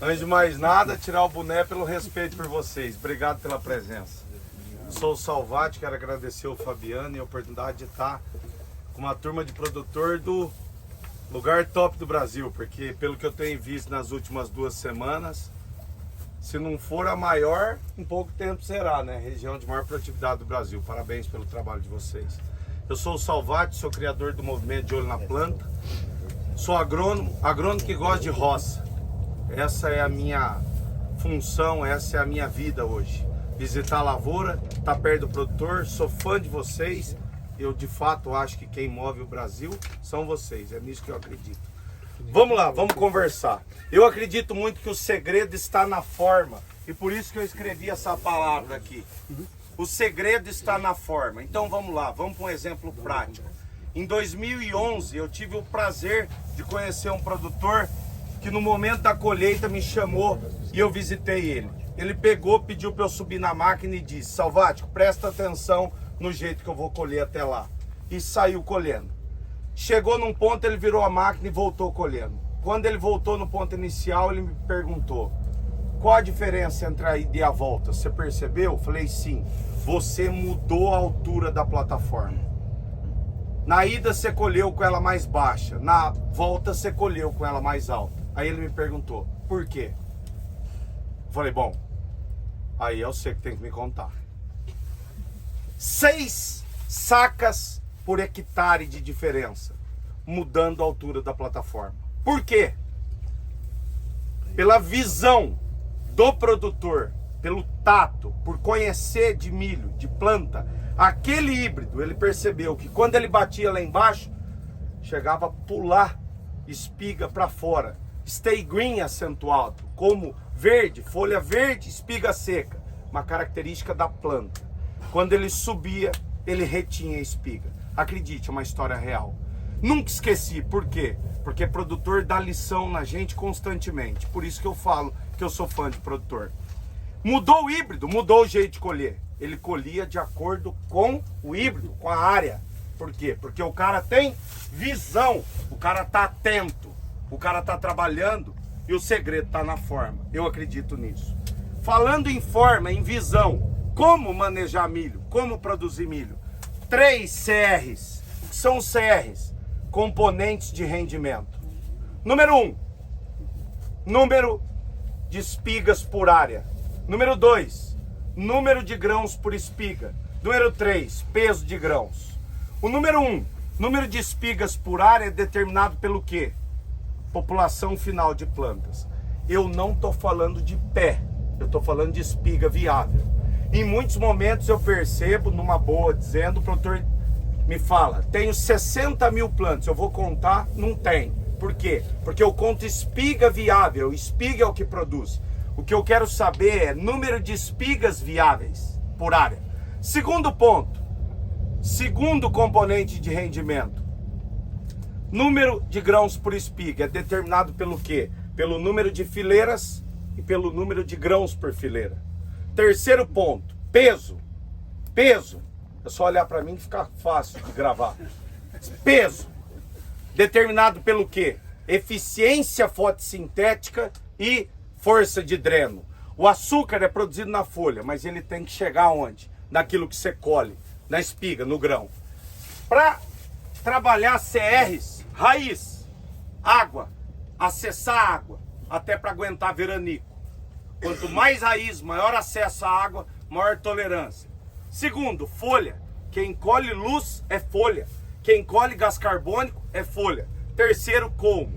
Antes de mais nada, tirar o boné pelo respeito por vocês. Obrigado pela presença. Sou o Salvati, quero agradecer o Fabiano e a oportunidade de estar com uma turma de produtor do lugar top do Brasil, porque pelo que eu tenho visto nas últimas 2 semanas, se não for a maior, em pouco tempo será, né? Região de maior produtividade do Brasil. Parabéns pelo trabalho de vocês. Eu sou o Salvati, sou criador do movimento De Olho na Planta. Sou agrônomo que gosta de roça. Essa é a minha função, essa é a minha vida hoje. Visitar a lavoura, estar perto do produtor, sou fã de vocês. Eu de fato acho que quem move o Brasil são vocês, é nisso que eu acredito. Vamos lá, vamos conversar. Eu acredito muito que o segredo está na forma, e por isso que eu escrevi essa palavra aqui. O segredo está na forma. Então vamos lá, vamos para um exemplo prático. Em 2011 eu tive o prazer de conhecer um produtor que no momento da colheita me chamou e eu visitei ele. Ele pegou, pediu para eu subir na máquina e disse: Salvático, presta atenção no jeito que eu vou colher até lá. E saiu colhendo. Chegou num ponto, ele virou a máquina e voltou colhendo. Quando ele voltou no ponto inicial, ele me perguntou: qual a diferença entre a ida e a volta? Você percebeu? Eu falei: sim, você mudou a altura da plataforma. Na ida você colheu com ela mais baixa, na volta você colheu com ela mais alta. Aí ele me perguntou: por quê? Eu falei: bom, aí é você que tem que me contar. 6 sacas por hectare de diferença, mudando a altura da plataforma. Por quê? Pela visão do produtor, pelo tato, por conhecer de milho, de planta, aquele híbrido, ele percebeu que quando ele batia lá embaixo, chegava a pular espiga para fora. Stay green acentuado, como verde, folha verde, espiga seca, uma característica da planta. Quando ele subia, ele retinha a espiga. Acredite, é uma história real. Nunca esqueci, por quê? Porque produtor dá lição na gente constantemente. Por isso que eu falo que eu sou fã de produtor. Mudou o híbrido, mudou o jeito de colher. Ele colhia de acordo com o híbrido, com a área. Por quê? Porque o cara tem visão, o cara tá atento, o cara tá trabalhando e o segredo tá na forma. Eu acredito nisso. Falando em forma, em visão, como manejar milho, como produzir milho. 3 CRs. O que são os CRs? Componentes de rendimento. Número 1, número de espigas por área. Número 2, número de grãos por espiga. Número 3, peso de grãos. O número 1, número de espigas por área é determinado pelo quê? População final de plantas. Eu não estou falando de pé, eu estou falando de espiga viável. Em muitos momentos eu percebo, numa boa, dizendo, o produtor me fala: tenho 60 mil plantas, eu vou contar, não tem. Por quê? Porque eu conto espiga viável, espiga é o que produz. O que eu quero saber é número de espigas viáveis por área. Segundo ponto, segundo componente de rendimento, número de grãos por espiga é determinado pelo quê? Pelo número de fileiras e pelo número de grãos por fileira. Terceiro ponto, peso. Peso, é só olhar para mim que fica fácil de gravar. Peso, determinado pelo quê? Eficiência fotossintética e força de dreno. O açúcar é produzido na folha, mas ele tem que chegar onde? Naquilo que você colhe, na espiga, no grão. Para trabalhar CRs, raiz, água, acessar água, até para aguentar veranico. Quanto mais raiz, maior acesso à água, maior tolerância. Segundo, folha. Quem colhe luz é folha. Quem colhe gás carbônico é folha. Terceiro, colmo.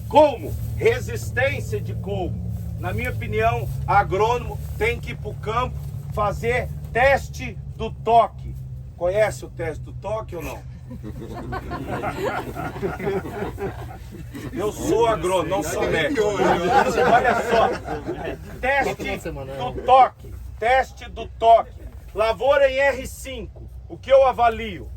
Colmo? Resistência de colmo. Na minha opinião, agrônomo tem que ir para o campo fazer teste do toque. Conhece o teste do toque ou não? Eu sou agrônomo, não sou médico. Olha só, teste do toque. Lavoura em R5, o que eu avalio?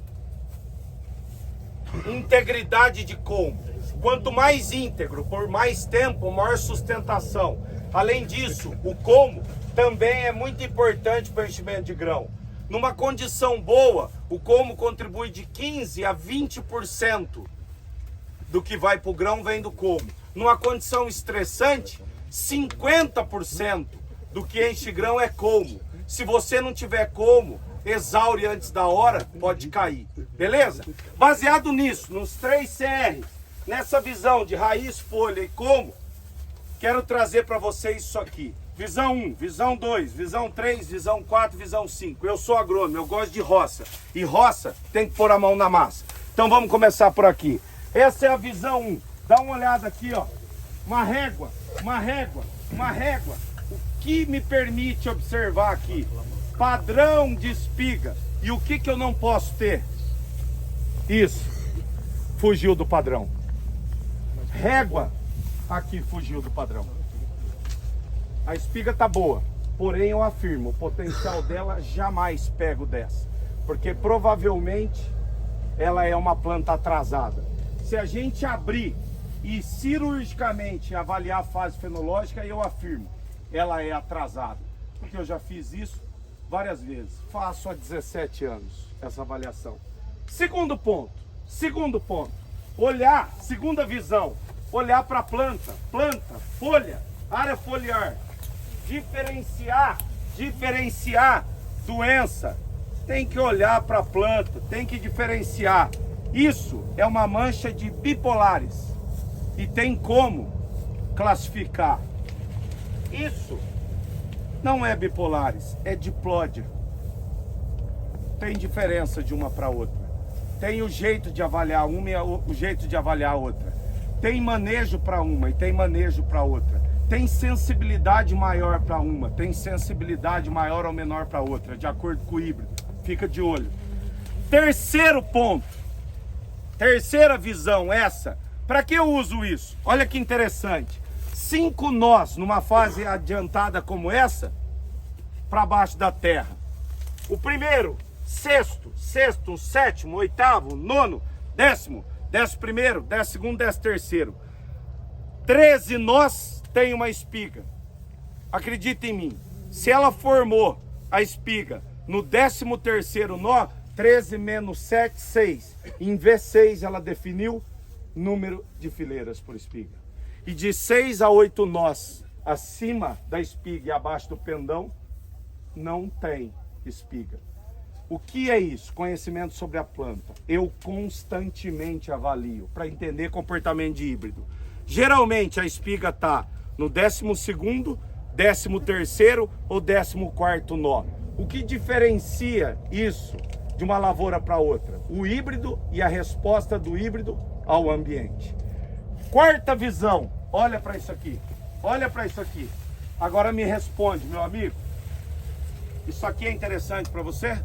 Integridade de colmo. Quanto mais íntegro, por mais tempo, maior sustentação. Além disso, o colmo também é muito importante para o enchimento de grão. Numa condição boa, o colmo contribui de 15% a 20% do que vai para o grão vem do colmo. numa condição estressante, 50% do que enche grão é colmo. Se você não tiver colmo, exaure antes da hora, pode cair. Beleza? Baseado nisso, nos 3 CRs, nessa visão de raiz, folha e colmo, quero trazer para vocês isso aqui. Visão 1, visão 2, visão 3, visão 4, visão 5. Eu sou agrônomo, eu gosto de roça. E roça tem que pôr a mão na massa. Então vamos começar por aqui. Essa é a visão 1. Dá uma olhada aqui, ó. Uma régua, uma régua, uma régua. O que me permite observar aqui? Padrão de espiga. E o que eu não posso ter? Isso. Fugiu do padrão. Régua. Aqui fugiu do padrão. A espiga tá boa. Porém, eu afirmo, o potencial dela jamais pega o 10. Porque provavelmente ela é uma planta atrasada. Se a gente abrir e cirurgicamente avaliar a fase fenológica, eu afirmo, ela é atrasada. Porque eu já fiz isso várias vezes. Faço há 17 anos essa avaliação. Segundo ponto. Olhar, segunda visão. Olhar para a planta, folha, área foliar. Diferenciar doença. Tem que olhar para a planta, tem que diferenciar. Isso é uma mancha de bipolares. E tem como classificar. Isso não é bipolares, é diplódia. Tem diferença de uma para outra. Tem o jeito de avaliar uma e o jeito de avaliar a outra. Tem manejo para uma e tem manejo para outra. Tem sensibilidade maior para uma, tem sensibilidade maior ou menor para outra, de acordo com o híbrido. Fica de olho. Terceiro ponto. Terceira visão, essa. Para que eu uso isso? Olha que interessante. 5 nós numa fase adiantada como essa, para baixo da terra. O primeiro, sexto, sétimo, oitavo, nono, décimo, 11º, 12º, 13º. 13 nós tem uma espiga. Acredita em mim. Se ela formou a espiga no 13º nó, 13 menos 7, 6. Em V6 ela definiu número de fileiras por espiga. E de 6 a 8 nós acima da espiga e abaixo do pendão, não tem espiga. O que é isso? Conhecimento sobre a planta. Eu constantemente avalio para entender comportamento de híbrido. Geralmente a espiga está no 12º, 13º ou 14º nó. O que diferencia isso de uma lavoura para outra? O híbrido e a resposta do híbrido ao ambiente. Quarta visão, olha para isso aqui. Olha para isso aqui. Agora me responde, meu amigo. Isso aqui é interessante para você?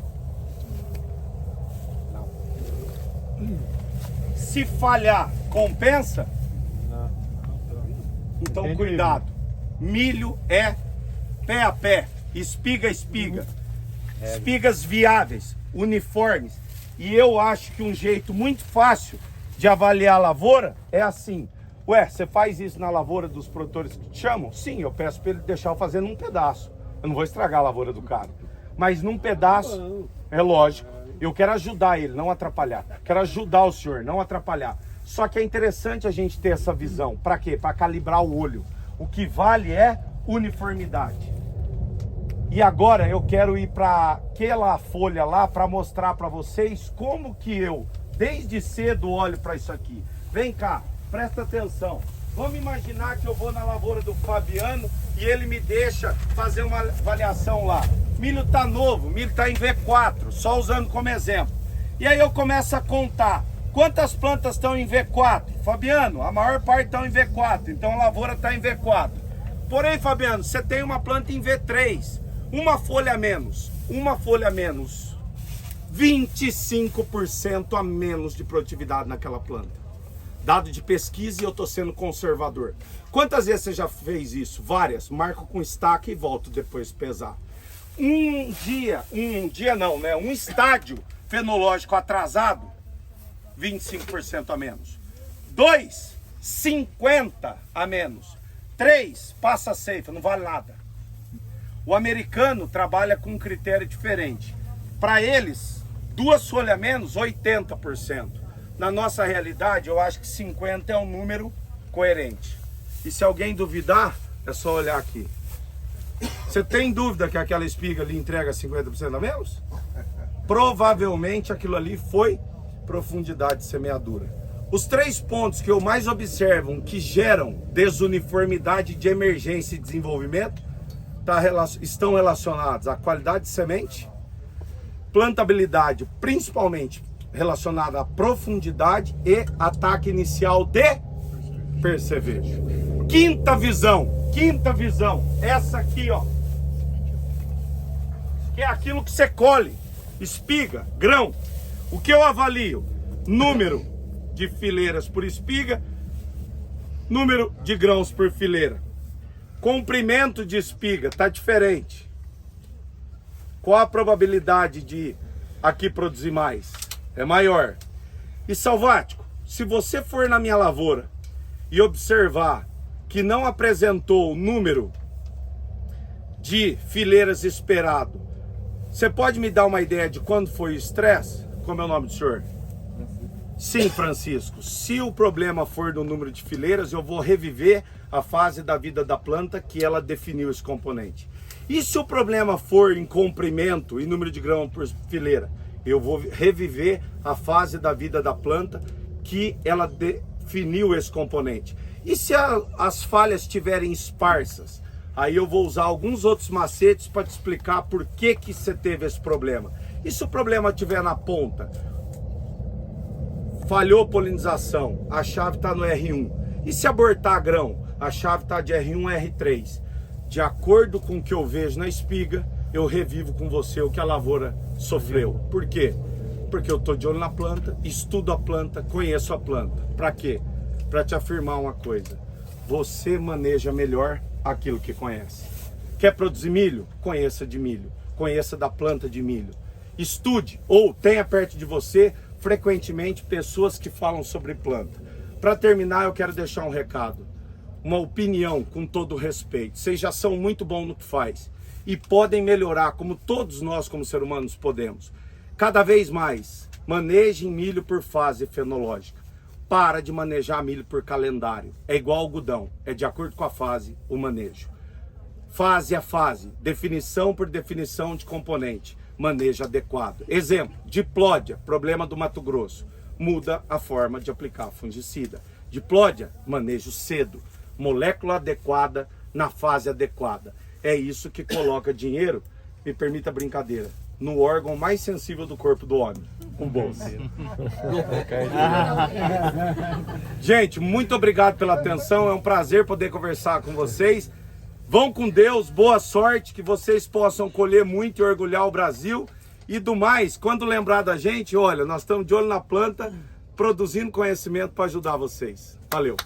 Não. Se falhar, compensa? Não. Então cuidado. Milho é pé a pé, espiga a espiga. Espigas viáveis, uniformes. E eu acho que um jeito muito fácil de avaliar a lavoura é assim. Ué, você faz isso na lavoura dos produtores que te chamam? Sim, eu peço para ele deixar eu fazer num pedaço. Eu não vou estragar a lavoura do cara. Mas num pedaço, é lógico. Eu quero ajudar ele, não atrapalhar. Quero ajudar o senhor, não atrapalhar. Só que é interessante a gente ter essa visão. Para quê? Para calibrar o olho. O que vale é uniformidade. E agora eu quero ir para aquela folha lá para mostrar para vocês como que eu, desde cedo, olho para isso aqui. Vem cá, presta atenção. Vamos imaginar que eu vou na lavoura do Fabiano e ele me deixa fazer uma avaliação lá. Milho tá novo, milho tá em V4, só usando como exemplo. E aí eu começo a contar. Quantas plantas estão em V4? Fabiano, a maior parte estão em V4, então a lavoura está em V4. Porém, Fabiano, você tem uma planta em V3, uma folha a menos, 25% a menos de produtividade naquela planta. Dado de pesquisa e eu estou sendo conservador. Quantas vezes você já fez isso? Várias. Marco com estaca e volto depois pesar. Um estádio fenológico atrasado, 25% a menos. 2, 50 a menos. 3, passa a ceifa, não vale nada. O americano trabalha com um critério diferente. Para eles, 2 folhas a menos, 80%. Na nossa realidade, eu acho que 50 é um número coerente. E se alguém duvidar, é só olhar aqui. Você tem dúvida que aquela espiga ali entrega 50% a menos? Provavelmente aquilo ali foi profundidade de semeadura. Os 3 pontos que eu mais observo que geram desuniformidade de emergência e desenvolvimento estão relacionados à qualidade de semente, plantabilidade, principalmente relacionada à profundidade e ataque inicial de percevejo. Quinta visão, essa aqui, ó, que é aquilo que você colhe, espiga, grão. O que eu avalio? Número de fileiras por espiga, número de grãos por fileira. Comprimento de espiga tá diferente. Qual a probabilidade de aqui produzir mais? É maior. E Salvático, se você for na minha lavoura e observar que não apresentou o número de fileiras esperado, você pode me dar uma ideia de quando foi o estresse? Como é o nome do senhor? Sim, Francisco. Se o problema for no número de fileiras, eu vou reviver a fase da vida da planta que ela definiu esse componente. E se o problema for em comprimento e número de grão por fileira, eu vou reviver a fase da vida da planta que ela definiu esse componente. E se as falhas estiverem esparsas, aí eu vou usar alguns outros macetes para te explicar por que você teve esse problema. E se o problema estiver na ponta, falhou polinização, a chave está no R1. E se abortar grão, a chave está de R1 a R3. De acordo com o que eu vejo na espiga, eu revivo com você o que a lavoura sofreu. Por quê? Porque eu estou de olho na planta, estudo a planta, conheço a planta. Para quê? Para te afirmar uma coisa. Você maneja melhor aquilo que conhece. Quer produzir milho? Conheça de milho. Conheça da planta de milho. Estude ou tenha perto de você frequentemente pessoas que falam sobre planta. Para terminar, eu quero deixar um recado, uma opinião com todo respeito. Vocês já são muito bons no que faz e podem melhorar, como todos nós como seres humanos podemos. Cada vez mais, manejem milho por fase fenológica. Para de manejar milho por calendário. É igual algodão, é de acordo com a fase o manejo. Fase a fase, definição por definição de componente. Manejo adequado. Exemplo, diplódia, problema do Mato Grosso. Muda a forma de aplicar fungicida. Diplódia, manejo cedo. Molécula adequada na fase adequada. É isso que coloca dinheiro, me permita a brincadeira, no órgão mais sensível do corpo do homem, o bolso. Gente, muito obrigado pela atenção. É um prazer poder conversar com vocês. Vão com Deus, boa sorte, que vocês possam colher muito e orgulhar o Brasil. E do mais, quando lembrar da gente, olha, nós estamos de olho na planta, produzindo conhecimento para ajudar vocês. Valeu.